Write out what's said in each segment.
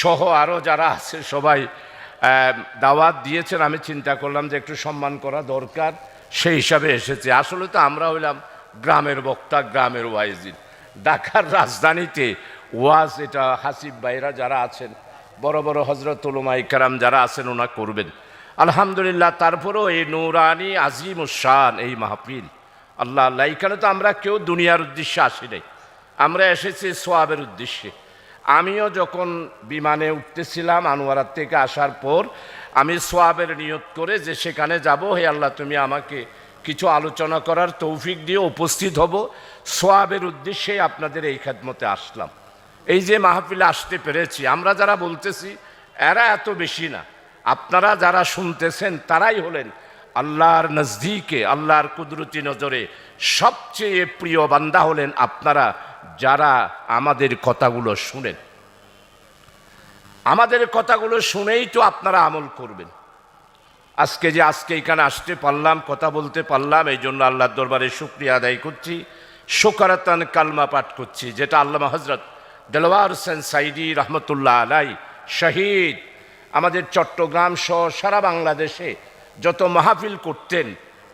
সহ আরও যারা আছে সবাই দাওয়াত দিয়েছেন। আমি চিন্তা করলাম যে একটু সম্মান করা দরকার, সেই হিসাবে এসেছে। আসলে তো আমরা হইলাম গ্রামের বক্তা, গ্রামের ওয়াইজিন। ঢাকার রাজধানীতে ওয়াজ এটা হাসিব ভাইরা যারা আছেন, বড় বড় হজরত উলামা ইকরাম যারা আছেন ওনা করবেন আলহামদুলিল্লাহ। তারপরেও এই নূরানি আজিম শান এই মাহফিল, আল্লাহ আল্লাহ, এখানে তো আমরা কেউ দুনিয়ার উদ্দেশ্যে আসি নাই, আমরা এসেছি সোয়াবের উদ্দেশ্যে। আমিও যখন বিমানে উঠতেছিলাম আনোয়ারার থেকে আসার পর আমি সোয়াবের নিয়ত করে যে সেখানে যাব, হে আল্লাহ তুমি আমাকে কিছু আলোচনা করার তৌফিক দিয়ে উপস্থিত হব, সোয়াবের উদ্দেশ্যে আপনাদের এই খেদমতে আসলাম। এই যে মাহফিলে আসতে পেরেছি, আমরা যারা বলতেছি এরা এত বেশি না, আপনারা যারা শুনতেছেন তারাই হলেন আল্লাহর নজদিকে, আল্লাহর কুদরতি নজরে সবচেয়ে প্রিয় বান্দা হলেন আপনারা, যারা আমাদের কথাগুলো শুনেন। আমাদের কথাগুলো শুনেই তো আপনারা আমল করবেন। আজকে এখানে আসতে পারলাম, কথা বলতে পারলাম, এই জন্য আল্লাহর দরবারে শুকরিয়া আদায় করছি, শোকারাতান কালমা পাঠ করছি, যেটা আল্লামা হযরত দেলওয়ার হোসেন সাইদি রহমতুল্লাহ আলাই শহীদ আমাদের চট্টগ্রাম সহ সারা বাংলাদেশে যত মাহফিল করতেন,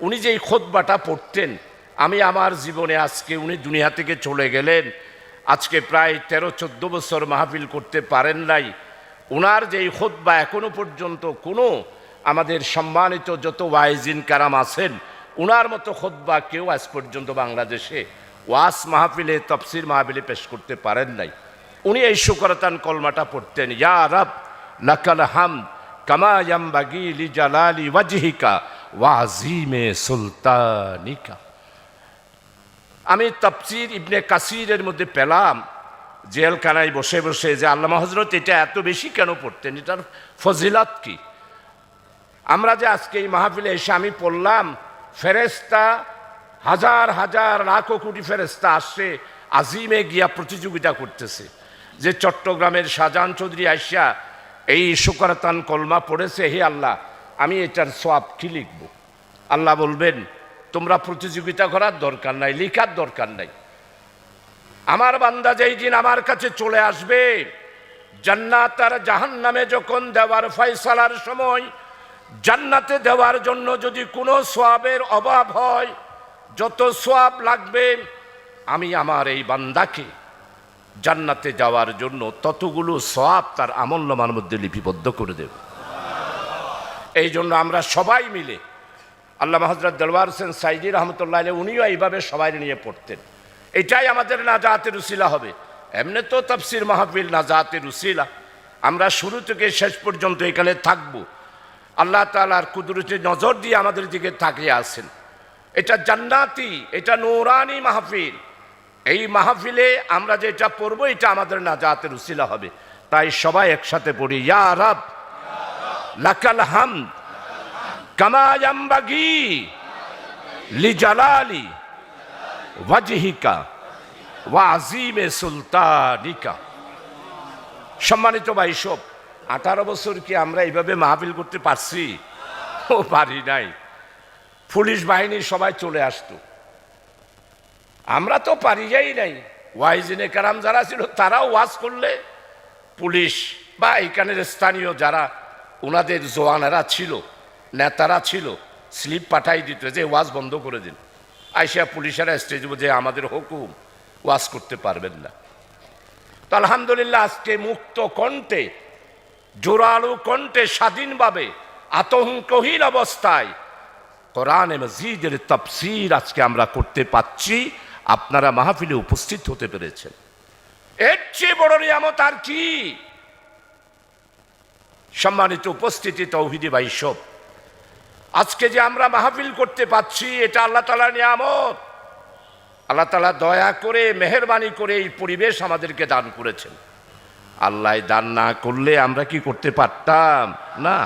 উনি যেই খুতবাটা পড়তেন, আমি আমার জীবনে আজকে উনি দুনিয়া থেকে চলে গেলেন, আজকে প্রায় 13-14 বছর মাহফিল করতে পারেন নাই। ওনার যেই খুতবা এখনো পর্যন্ত কোনো আমাদের সম্মানিত যত ওয়াইজিন কারাম আছেন, ওনার মতো খুতবা কেউ আজ পর্যন্ত বাংলাদেশে ওয়াজ মাহফিলে, তাফসীর মাহফিলে পেশ করতে পারেন নাই। উনি এই শুকরাতান কলমাটা পড়তেন, ইয়া রব লাকাল হামদ কামা ইয়ামবাগি লিজালালি ওয়াজহিকা ওয়া আযীমে সুলতানিকা। আমি তাফসীর ইবনে কাসিরের মধ্যে পেলাম জেলখানায় বসে বসে যে আল্লামা হযরত এটা এত বেশি কেন পড়তেন, এটার ফজিলত কি। আমরা যে আজকে এই মাহফিলে এসে আমি পড়লাম, ফেরেশতা হাজার হাজার লাখো কোটি ফেরেশতা আসছে আজিমে গিয়া প্রতিযোগিতা করতেছে, যে চট্টগ্রামের শাহজাহান চৌধুরী আইসা এই শুকরাতান কলমা পড়েছে, হে আল্লাহ আমি এটার সওয়াব কি লিখব। আল্লাহ বলবেন তোমরা প্রতিযোগিতা করার দরকার নাই, লিখার দরকার নাই। আমার বান্দা যেই দিন আমার কাছে চলে আসবে, জান্নাত আর জাহান্নামে যখন দেওয়ার ফয়সালার সময়, জান্নাতে দেওয়ার জন্য যদি কোনো সওয়াবের অভাব হয়, যত সওয়াব লাগবে আমি আমার এই বান্দাকে জান্নাতে যাওয়ার জন্য ততগুলো সওয়াব তার আমলনামার মধ্যে লিপিবদ্ধ করে দেব। এই জন্য আমরা সবাই মিলে, আল্লামা হযরত দেলওয়ার হোসেন সাইদি রহমতুল্লাহ আলাইহি উনিও এইভাবে সবাই নিয়ে পড়তেন, এটাই আমাদের নাজাতের উসিলা হবে। এমনি তো তাফসীর মাহফিল নাজাতের উসিলা, আমরা শুরু থেকে শেষ পর্যন্ত এখানে থাকব, আল্লাহ তাআলার কুদরতি নজর দিয়ে আমাদের দিকে তাকিয়ে আছেন। এটা জান্নাতি, এটা নূরানি মাহফিল। এই মাহফিলে আমরা যেটা পড়বো এটা আমাদের নাজাতের উসিলা হবে। তাই সবাই একসাথে পড়ি, ইয়া রব লাকাল হামদ কামা ইয়ামবাগি লিজালালি ওয়াজহিকা ওয়া আযীমে সুলতানিকা। সম্মানিত ভাই সব, 18 বছর কি আমরা এইভাবে মাহফিল করতে পারছি? ও পারি নাই। পুলিশ বাহিনী সবাই চলে আসতো, আমরা তো পারি যাই নাই। ওয়াইজিনে কারাম যারা ছিল তারাও ওয়াজ করলে পুলিশ বা এখানের স্থানীয় যারা ওনাদের জওয়ানেরা ছিল, নেতারা ছিল, স্লিপ পাঠাই দিত যে ওয়াজ বন্ধ করে দিন। আইসা পুলিশেরা স্টেজ যে আমাদের হুকুম, ওয়াজ করতে পারবেন না। তো আলহামদুলিল্লাহ আজকে মুক্ত কণ্ঠে, জোরালো কণ্ঠে, স্বাধীনভাবে, আতঙ্কহীন অবস্থায় কোরআনে মাজিদের তাফসীর আজকে আমরা করতে পাচ্ছি। আপনারা মাহফিলে উপস্থিত হতে পেরেছেন, এর চেয়ে বড় নিয়ামত আর কি। সম্মানিত উপস্থিতি তৌহিদি ভাই সব, আজকে যে আমরা মাহফিল করতে পাচ্ছি এটা আল্লাহ তাআলার নিয়ামত। আল্লাহ তাআলা দয়া করে মেহেরবানি করে এই পরিবেশ আমাদেরকে দান করেছেন। আল্লাহ দান না করলে আমরা কি করতে পারতাম? না।